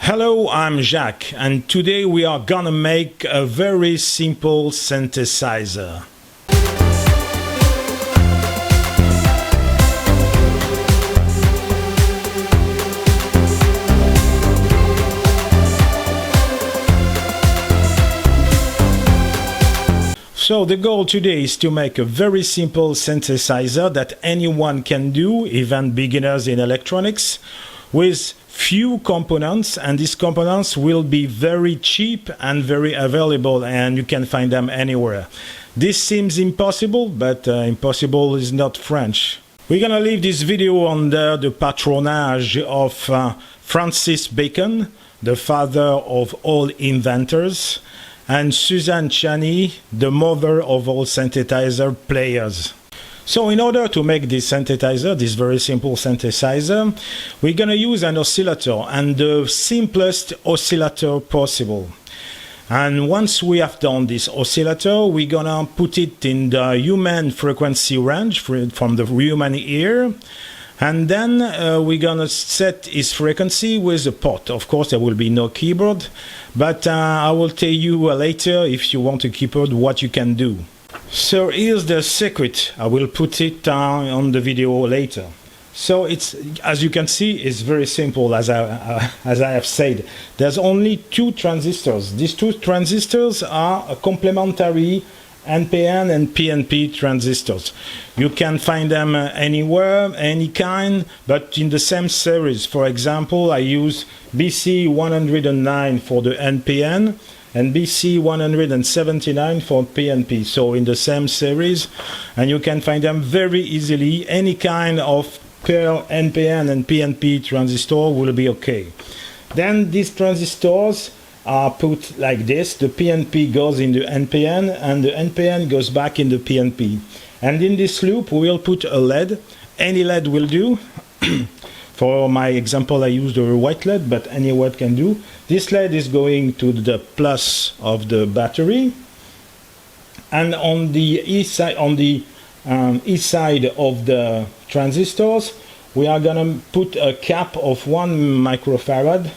Hello, I'm Jacques, and today we are gonna make a very simple synthesizer. So the goal today is to make a very simple synthesizer that anyone can do, even beginners in electronics, with few components, and these components will be very cheap and very available, and you can find them anywhere. This seems impossible, but impossible is not French. We're gonna leave this video under the patronage of Francis Bacon, the father of all inventors, and Suzanne Chani, the mother of all synthesizer players. So in order to make this synthesizer, this very simple synthesizer, we're gonna use an oscillator, and the simplest oscillator possible. And once we have done this oscillator, we're gonna put it in the human frequency range from the human ear. And then we're gonna set its frequency with a pot. Of course, there will be no keyboard, but I will tell you later, if you want a keyboard, what you can do. So here's the secret. I will put it on the video later. So it's, as you can see, it's very simple, as I have said. There's only two transistors. These two transistors are a complementary NPN and PNP transistors. You can find them anywhere, any kind, but in the same series. For example, I use BC109 for the NPN and BC179 for PNP, so in the same series, and you can find them very easily. Any kind of pair NPN and PNP transistor will be okay. Then these transistors are put like this. The PNP goes in the NPN and the NPN goes back in the PNP. And in this loop we will put a LED. Any LED will do. For my example I use the white LED, but any LED can do. This LED is going to the plus of the battery. And on the east side, of the transistors, we are gonna put a cap of 1 microfarad,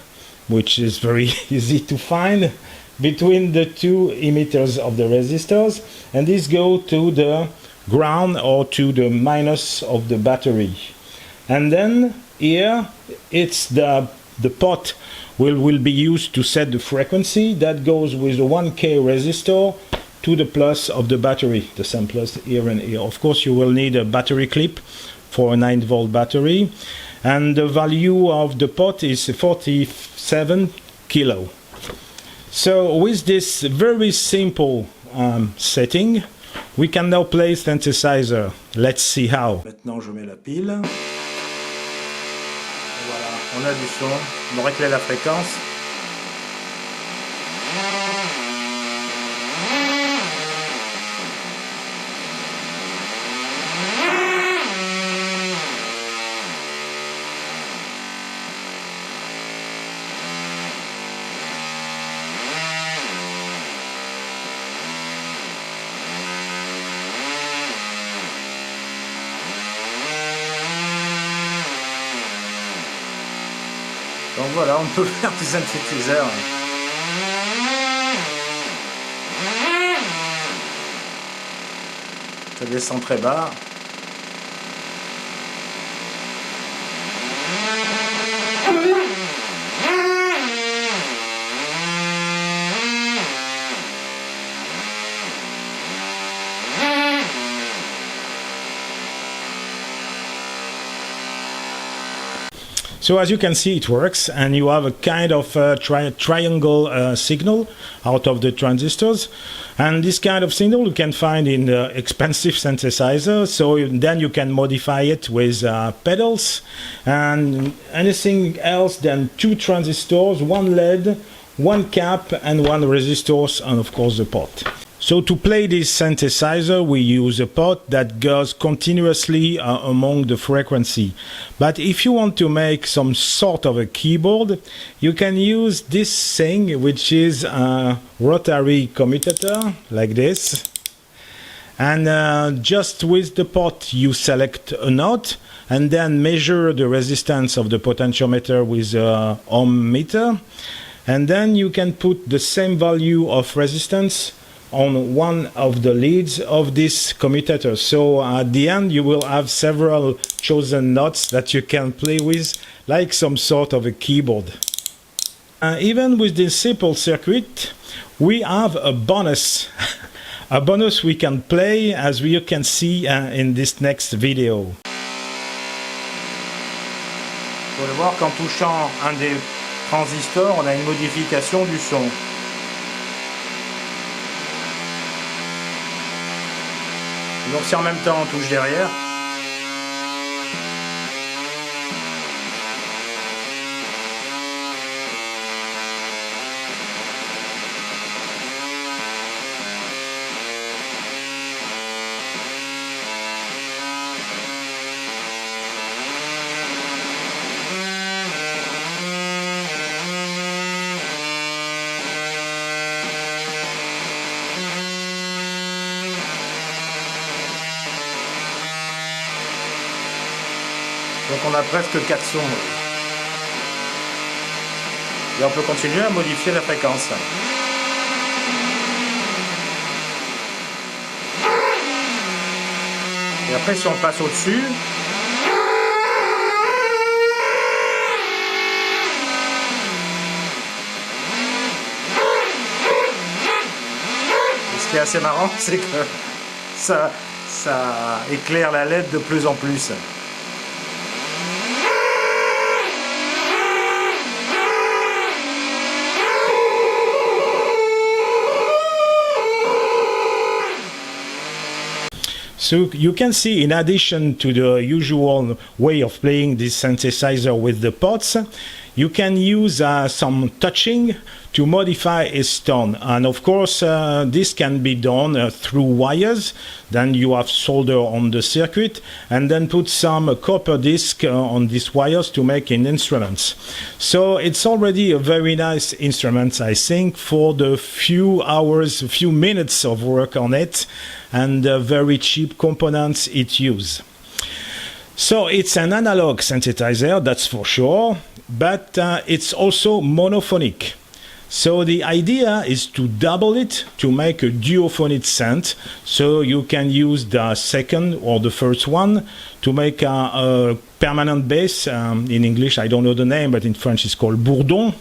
which is very easy to find, between the two emitters of the resistors, and these go to the ground or to the minus of the battery. And then here it's the pot will be used to set the frequency. That goes with the 1K resistor to the plus of the battery, the same plus here and here. Of course you will need a battery clip for a 9-volt battery, and the value of the pot is 47 kilo. So with this very simple setting, we can now play synthesizer. Let's see how. Maintenant je mets la pile. Voilà, on a du son, on réglé la fréquence. Donc voilà, on peut faire du synthétiseur. Ça descend très bas. So as you can see, it works, and you have a kind of triangle signal out of the transistors, and this kind of signal you can find in the expensive synthesizer. So then you can modify it with pedals and anything else than two transistors, one LED, one cap, and one resistor, and of course the pot. So to play this synthesizer, we use a pot that goes continuously among the frequency. But if you want to make some sort of a keyboard, you can use this thing, which is a rotary commutator, like this. And just with the pot, you select a note, and then measure the resistance of the potentiometer with a ohm meter. And then you can put the same value of resistance on one of the leads of this commutator. So at the end you will have several chosen notes that you can play with, like some sort of a keyboard. Even with this simple circuit, we have a bonus. A bonus we can play, as you can see in this next video. Vous allez voir qu'en touchant un des transistors, on a une modification du son. Donc si en même temps on touche derrière, donc on a presque 4 sons. Et on peut continuer à modifier la fréquence. Et après si on passe au-dessus, ce qui est assez marrant, c'est que ça éclaire la LED de plus en plus. So you can see, in addition to the usual way of playing this synthesizer with the pots, you can use some touching to modify its tone. And of course, this can be done through wires. Then you have solder on the circuit, and then put some copper disc on these wires to make an instrument. So it's already a very nice instrument, I think, for the few hours, a few minutes of work on it, and very cheap components it uses. So it's an analog synthesizer, that's for sure, but it's also monophonic. So the idea is to double it to make a duophonic synth. So you can use the second or the first one to make a permanent bass. In English, I don't know the name, but in French it's called bourdon.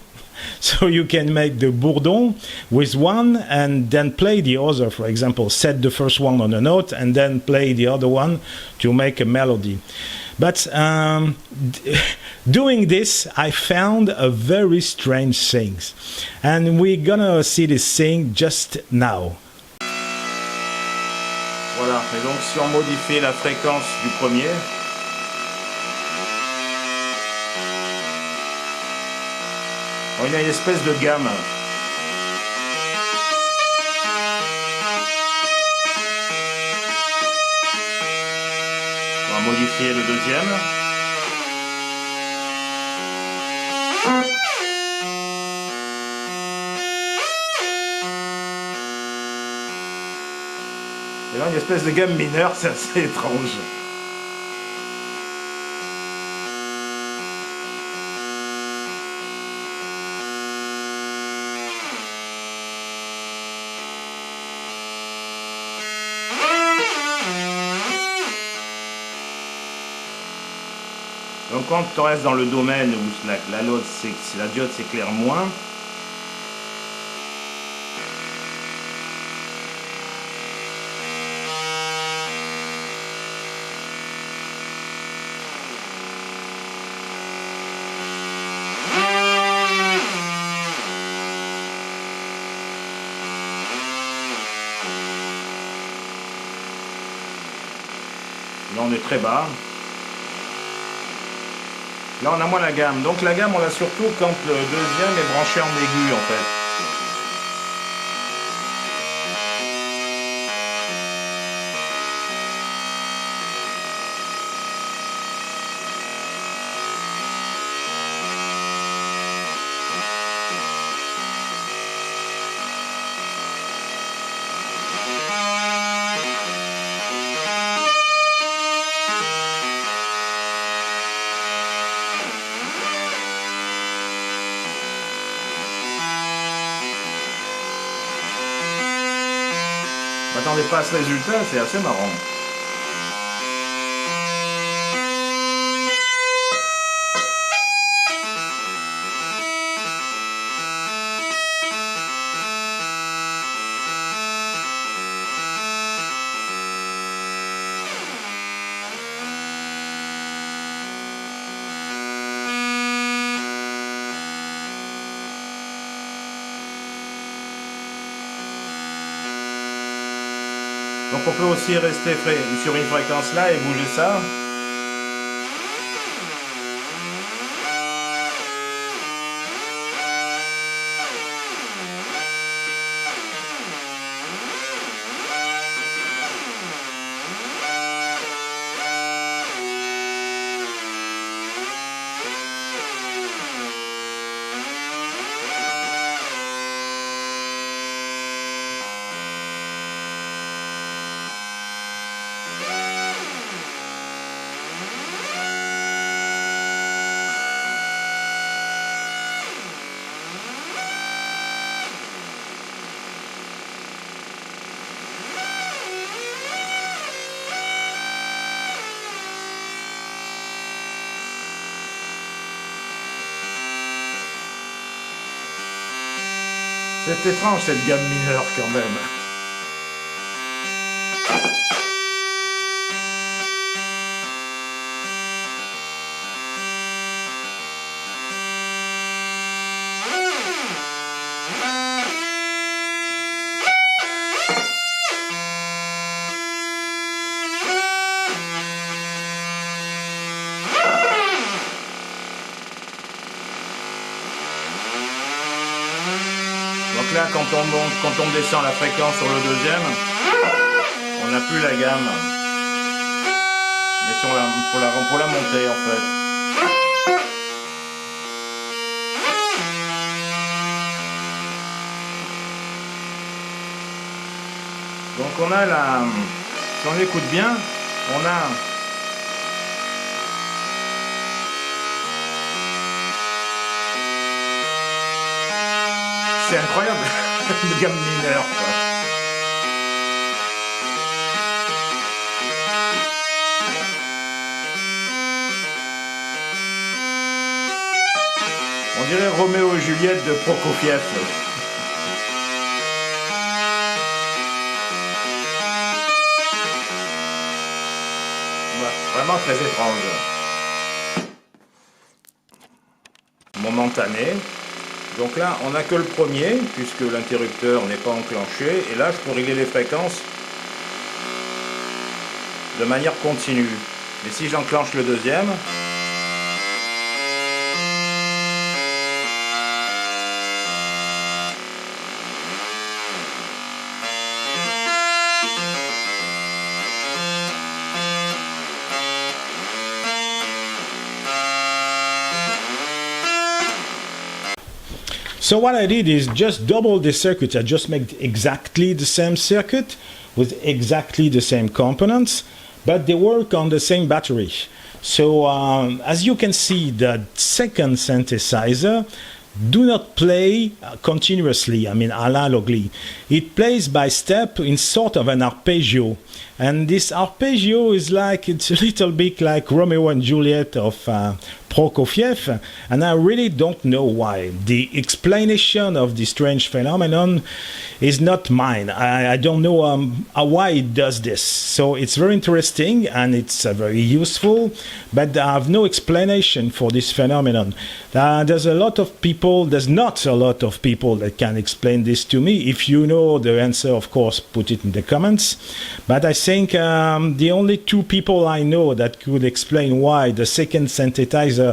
So you can make the bourdon with one and then play the other. For example, set the first one on a note and then play the other one to make a melody. But doing this, I found a very strange thing. And we're gonna see this thing just now. Voilà, et donc si on modifie la fréquence du premier, il y a une espèce de gamme. On va modifier le deuxième. Et là, une espèce de gamme mineure, c'est assez étrange. Donc quand on reste dans le domaine où la diode s'éclaire moins, là on est très bas. Là on a moins la gamme, donc la gamme on l'a surtout quand le deuxième est branché en aigu en fait. Je m'attendais pas à ce résultat, c'est assez marrant. Donc on peut aussi rester sur une fréquence là et bouger ça. C'est étrange cette gamme mineure quand même. Donc là, quand on descend la fréquence sur le deuxième, on n'a plus la gamme. Mais pour la montée en fait. Donc on a la... Si on écoute bien, on a... C'est incroyable, une gamme mineure quoi. On dirait Roméo et Juliette de Prokofiev. Vraiment très étrange. Momentané. Donc là, on n'a que le premier, puisque l'interrupteur n'est pas enclenché. Et là, je peux régler les fréquences de manière continue. Mais si j'enclenche le deuxième, So what I did is just double the circuit. I just made exactly the same circuit with exactly the same components, but they work on the same battery. So as you can see, the second synthesizer do not play continuously, I mean analogically. It plays by step in sort of an arpeggio. And this arpeggio is like, it's a little bit like Romeo and Juliet of Prokofiev, and I really don't know why. The explanation of this strange phenomenon is not mine. I don't know why it does this. So it's very interesting and it's very useful, but I have no explanation for this phenomenon. There's not a lot of people that can explain this to me. If you know the answer, of course, put it in the comments. But I think the only two people I know that could explain why the second synthesizer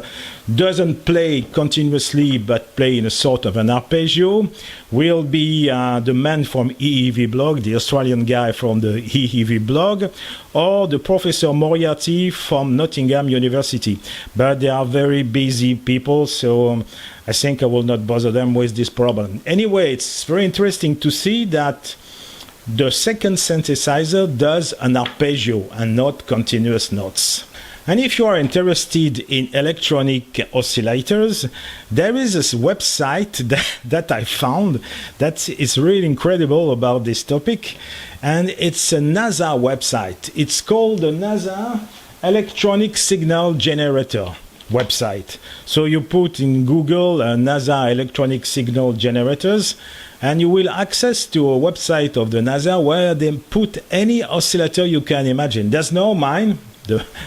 doesn't play continuously but play in a sort of an arpeggio will be the man from EEV blog, the Australian guy from the EEV blog, or the Professor Moriarty from Nottingham University. But they are very busy people, so I think I will not bother them with this problem. Anyway, it's very interesting to see that the second synthesizer does an arpeggio and not continuous notes. And if you are interested in electronic oscillators, there is this website that I found that is really incredible about this topic, and it's a NASA website. It's called the NASA Electronic Signal Generator website. So you put in Google NASA Electronic Signal Generators, and you will access to a website of the NASA where they put any oscillator you can imagine. There's no mine.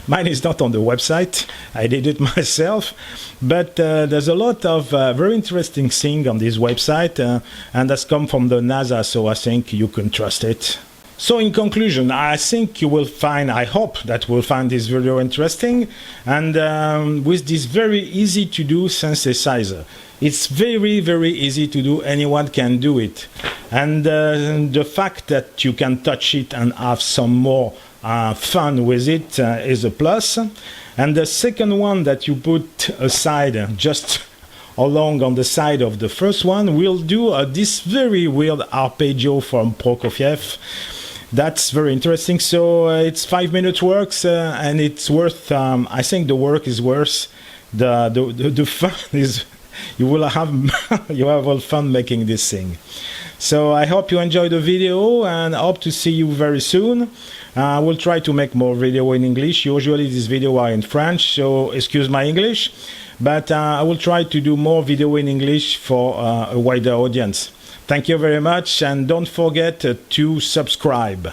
Mine is not on the website. I did it myself. But there's a lot of very interesting things on this website, and that's come from the NASA, so I think you can trust it. So in conclusion, I think you will find, I hope that you will find this video interesting, and with this very easy to do synthesizer. It's very, very easy to do, anyone can do it. And the fact that you can touch it and have some more fun with it is a plus. And the second one that you put aside, just along on the side of the first one, will do this very weird arpeggio from Prokofiev. That's very interesting. So it's 5 minutes works, and it's worth. I think the work is worth the fun. Is you will have you have all fun making this thing. So I hope you enjoyed the video, and I hope to see you very soon. I will try to make more video in English. Usually these videos are in French, so excuse my English, but I will try to do more video in English for a wider audience. Thank you very much, and don't forget to subscribe.